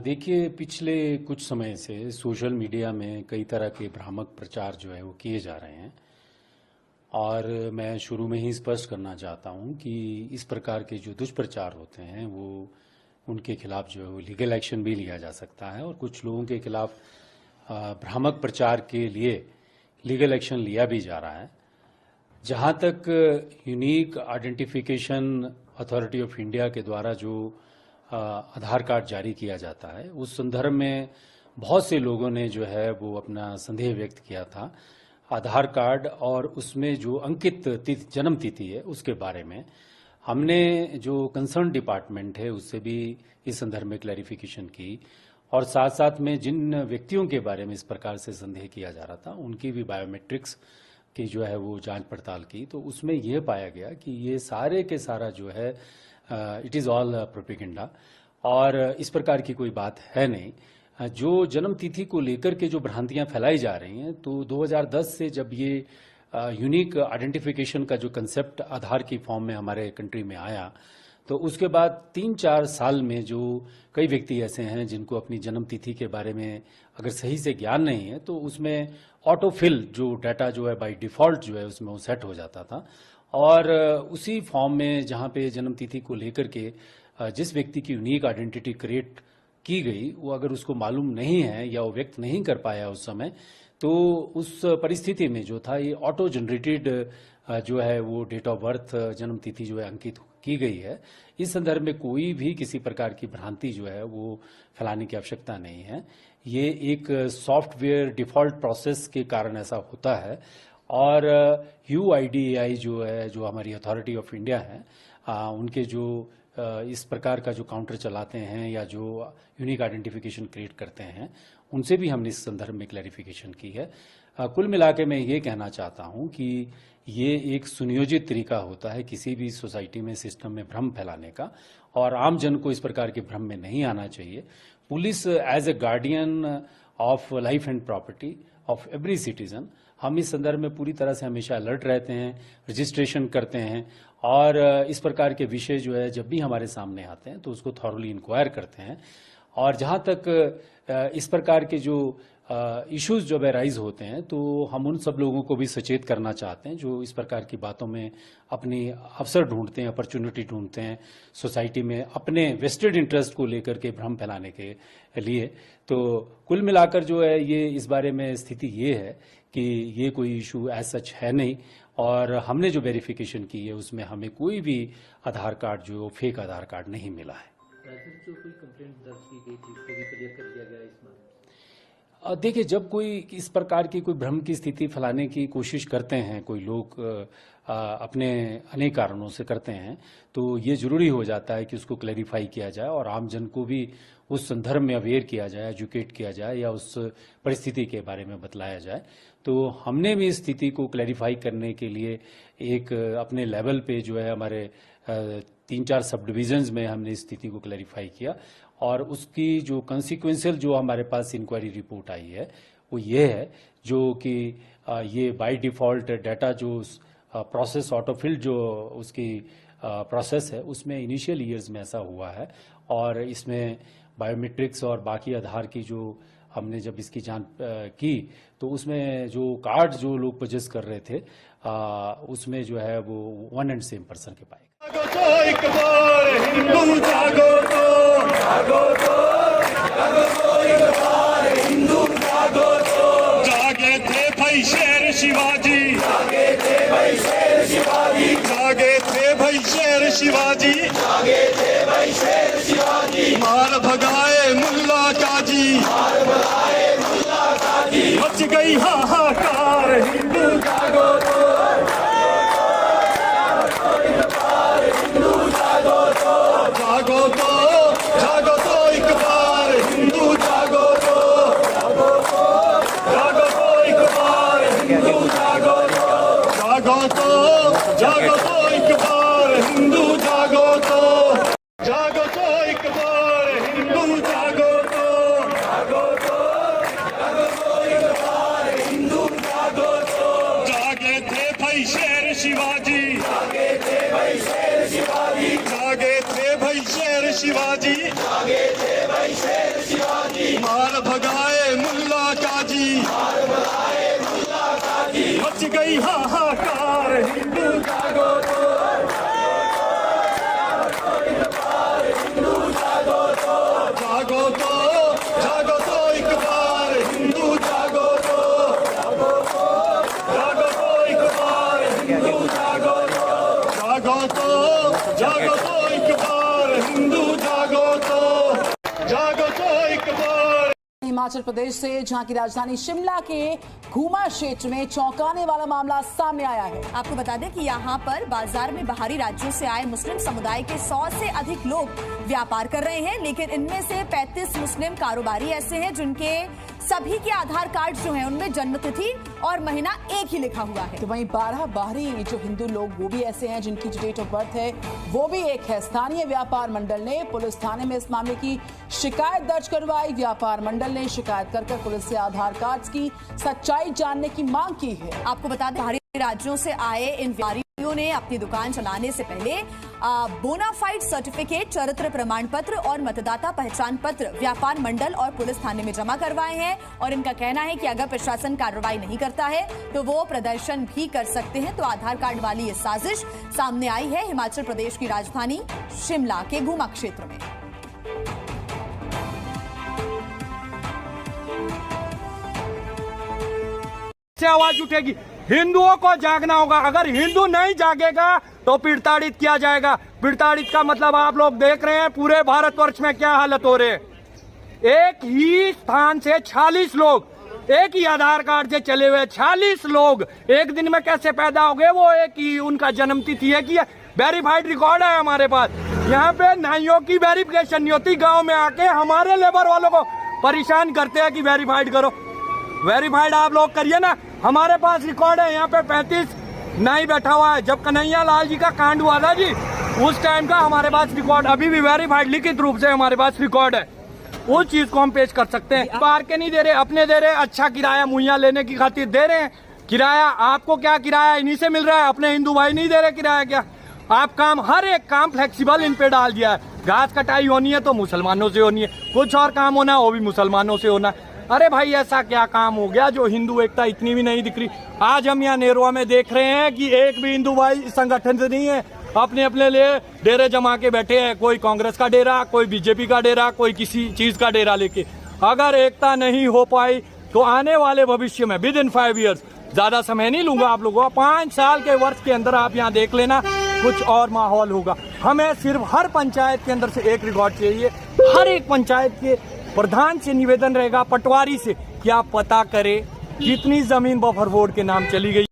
देखिए, पिछले कुछ समय से सोशल मीडिया में कई तरह के भ्रामक प्रचार जो है वो किए जा रहे हैं। और मैं शुरू में ही स्पष्ट करना चाहता हूं कि इस प्रकार के जो दुष्प्रचार होते हैं वो उनके खिलाफ जो है वो लीगल एक्शन भी लिया जा सकता है, और कुछ लोगों के खिलाफ भ्रामक प्रचार के लिए लीगल एक्शन लिया भी जा रहा है। जहां तक unique identification authority of India के द्वारा जो आधार कार्ड जारी किया जाता है, उस संदर्भ में बहुत से लोगों ने जो है वो अपना संदेह व्यक्त किया था आधार कार्ड और उसमें जो अंकित जन्म तिथि है उसके बारे में। हमने जो कंसर्न डिपार्टमेंट है उससे भी इस संदर्भ में क्लैरिफिकेशन की, और साथ साथ में जिन व्यक्तियों के बारे में इस प्रकार से संदेह किया जा रहा था उनकी भी बायोमेट्रिक्स की जो है वो जांच पड़ताल की। तो उसमें यह पाया गया कि ये सारे के सारा जो है इट इज़ ऑल प्रोपेगेंडा, और इस प्रकार की कोई बात है नहीं। जो जन्म तिथि को लेकर के जो भ्रांतियां फैलाई जा रही हैं, तो 2010 से जब ये यूनिक आइडेंटिफिकेशन का जो कंसेप्ट आधार की फॉर्म में हमारे कंट्री में आया, तो उसके बाद 3-4 साल में जो कई व्यक्ति ऐसे हैं जिनको अपनी जन्म तिथि के बारे में अगर सही से ज्ञान नहीं है, तो उसमें ऑटोफिल जो डाटा जो है बाय डिफॉल्ट जो है उसमें वो सेट हो जाता था। और उसी फॉर्म में जहाँ पे जन्म तिथि को लेकर के जिस व्यक्ति की यूनिक आइडेंटिटी क्रिएट की गई, वो अगर उसको मालूम नहीं है या वो व्यक्त नहीं कर पाया उस समय, तो उस परिस्थिति में जो था ये ऑटो जनरेटेड जो है वो डेट ऑफ बर्थ जन्म तिथि जो है अंकित की गई है। इस संदर्भ में कोई भी किसी प्रकार की भ्रांति जो है वो फैलाने की आवश्यकता नहीं है। ये एक सॉफ्टवेयर डिफॉल्ट प्रोसेस के कारण ऐसा होता है। और UIDAI जो है, जो हमारी अथॉरिटी ऑफ इंडिया है, उनके जो इस प्रकार का जो काउंटर चलाते हैं या जो यूनिक आइडेंटिफिकेशन क्रिएट करते हैं, उनसे भी हमने इस संदर्भ में क्लैरिफिकेशन की है। कुल मिला के मैं ये कहना चाहता हूँ कि ये एक सुनियोजित तरीका होता है किसी भी सोसाइटी में सिस्टम में भ्रम फैलाने का, और आम जन को इस प्रकार के भ्रम में नहीं आना चाहिए। Police as a guardian of life and property of every citizen, हम इस संदर्भ में पूरी तरह से हमेशा अलर्ट रहते हैं, रजिस्ट्रेशन करते हैं, और इस प्रकार के विषय जो है जब भी हमारे सामने आते हैं तो उसको थॉरली इंक्वायर करते हैं। और जहाँ तक इस प्रकार के जो इश्यूज जब राइज होते हैं, तो हम उन सब लोगों को भी सचेत करना चाहते हैं जो इस प्रकार की बातों में अपनी अवसर ढूंढते हैं, अपॉर्चुनिटी ढूंढते हैं सोसाइटी में अपने वेस्टेड इंटरेस्ट को लेकर के भ्रम फैलाने के लिए। तो कुल मिलाकर जो है ये इस बारे में स्थिति ये है कि ये कोई इशू एज सच है नहीं, और हमने जो वेरिफिकेशन की है उसमें हमें कोई भी आधार कार्ड जो फेक आधार कार्ड नहीं मिला है। जो कोई कंप्लेंट दर्ज की गई थी उसको भी क्लियर कर दिया गया इसमें। देखिए, जब कोई इस प्रकार की कोई भ्रम की स्थिति फैलाने की कोशिश करते हैं कोई लोग, अपने अनेक कारणों से करते हैं, तो ये जरूरी हो जाता है कि उसको क्लैरिफाई किया जाए और आम जन को भी उस संदर्भ में अवेयर किया जाए, एजुकेट किया जाए, या उस परिस्थिति के बारे में बतलाया जाए। तो हमने भी इस स्थिति को क्लैरिफाई करने के लिए एक अपने लेवल पे जो है हमारे 3-4 सब डिविजन्स में हमने इस स्थिति को क्लैरिफाई किया, और उसकी जो कंसिक्वेंशियल जो हमारे पास इंक्वायरी रिपोर्ट आई है वो ये है, जो कि ये बाय डिफॉल्ट डाटा जो प्रोसेस ऑटोफिल जो उसकी प्रोसेस है उसमें इनिशियल ईयर्स में ऐसा हुआ है, और इसमें बायोमेट्रिक्स और बाकी आधार की जो हमने जब इसकी जांच की, तो उसमें जो कार्ड जो लोग परचेस कर रहे थे उसमें जो है वो वन एंड सेम पर्सन के पाए। जागे थे भाई शेर शिवाजी, जागे थे भाई शेर शिवाजी, जागे थे भाई शेर शिवाजी, जागे थे भाई शेर शिवाजी, मार भगाए मुल्ला काजी, मार भगाए मुल्ला काजी, मच गई हाहाकार हिंदू जागो तो, हिंदू जागो तो, जागो तो, जागो तो एक बार हिंदू जागो तो, जागो तो, जागो तो एक बार हिंदू जागो तो, जागो तो, जागो तो एक बार हिंदू जागो तो, जागो तो एक बार हिंदू जागो तो, जागो तो, जागो तो एक बार हिंदू भगाए मुल्ला काजी, मच गई हाहाकार, हिंदू जागो तो, जागो तो, जागो तो एक बार, हिंदू जागो तो, जागो तो एक बार, हिंदू जागो तो, जागो तो, जागो तो एक बार, हिंदू जागो तो, जागो तो एक बार। हिमाचल प्रदेश से, जहां की राजधानी शिमला के घूमा क्षेत्र में चौंकाने वाला मामला सामने आया है। आपको बता दें कि यहाँ पर बाजार में बाहरी राज्यों से आए मुस्लिम समुदाय के 100 से अधिक लोग व्यापार कर रहे हैं, लेकिन इनमें से 35 मुस्लिम कारोबारी ऐसे हैं जिनके सभी के आधार कार्ड जो हैं उनमें जन्म तिथि और महीना एक ही लिखा हुआ है। तो वहीं 12 बाहरी जो हिंदू लोग वो भी ऐसे हैं जिनकी जो डेट ऑफ बर्थ है वो भी एक है। स्थानीय व्यापार मंडल ने पुलिस थाने में इस मामले की शिकायत दर्ज करवाई। व्यापार मंडल ने शिकायत कर पुलिस से आधार कार्ड की सच्चाई जानने की मांग की है। आपको बता दें, बाहरी राज्यों से आए इन व्यापारियों ने अपनी दुकान चलाने से पहले बोनाफाइड सर्टिफिकेट, चरित्र प्रमाण पत्र और मतदाता पहचान पत्र व्यापार मंडल और पुलिस थाने में जमा करवाए हैं और इनका कहना है कि अगर प्रशासन कार्रवाई नहीं करता है तो वो प्रदर्शन भी कर सकते हैं। तो आधार कार्ड वाली ये साजिश सामने आई है हिमाचल प्रदेश की राजधानी शिमला के घूमा क्षेत्र में। आवाज उठेगी, हिंदुओं को जागना होगा। अगर हिंदू नहीं जागेगा तो प्रताड़ित किया जाएगा। प्रताड़ित का मतलब आप लोग देख रहे हैं पूरे भारतवर्ष में क्या हालत हो रही है। एक ही स्थान से 46 लोग, एक ही आधार कार्ड से चले हुए 46 लोग एक दिन में कैसे पैदा हो गए? वो एक ही उनका जन्म तिथि है कि वेरीफाइड रिकॉर्ड है हमारे पास। यहाँ पे नाइयों की वेरिफिकेशन नहीं होती, गाँव में आके हमारे लेबर वालों को परेशान करते हैं कि वेरीफाइड करो। वेरीफाइड आप लोग करिए ना, हमारे पास रिकॉर्ड है। यहाँ पे 35 नाई बैठा हुआ है। जब कन्हैया लाल जी का कांड हुआ था जी, उस टाइम का हमारे पास रिकॉर्ड अभी भी वेरीफाइड लिखित रूप से हमारे पास रिकॉर्ड है। उस चीज को हम पेश कर सकते हैं। बाहर के नहीं दे रहे, अपने दे रहे। अच्छा किराया मुहैया लेने की खातिर दे रहे हैं। किराया आपको क्या किराया इन्हीं से मिल रहा है, अपने हिंदू भाई नहीं दे रहे किराया क्या? आप काम, हर एक काम फ्लेक्सिबल इन पे डाल दिया है। घास कटाई होनी है तो मुसलमानों से होनी है, कुछ और काम होना है वो भी मुसलमानों से होना है। अरे भाई ऐसा क्या काम हो गया जो हिंदू एकता इतनी भी नहीं दिख रही? आज हम यहाँ नेरवा में देख रहे हैं कि एक भी हिंदू भाई संगठन से नहीं है, अपने अपने लिए डेरे जमा के बैठे हैं। कोई कांग्रेस का डेरा, कोई बीजेपी का डेरा, कोई किसी चीज का डेरा लेके। अगर एकता नहीं हो पाई तो आने वाले भविष्य में विद इन 5 years, ज्यादा समय नहीं लूंगा आप लोगों का, 5 साल के वर्ष के अंदर आप यहाँ देख लेना कुछ और माहौल होगा। हमें सिर्फ हर पंचायत के अंदर से एक रिकॉर्ड चाहिए। हर एक पंचायत के प्रधान से निवेदन रहेगा, पटवारी से, कि आप पता करें कितनी जमीन बफर बोर्ड के नाम चली गई।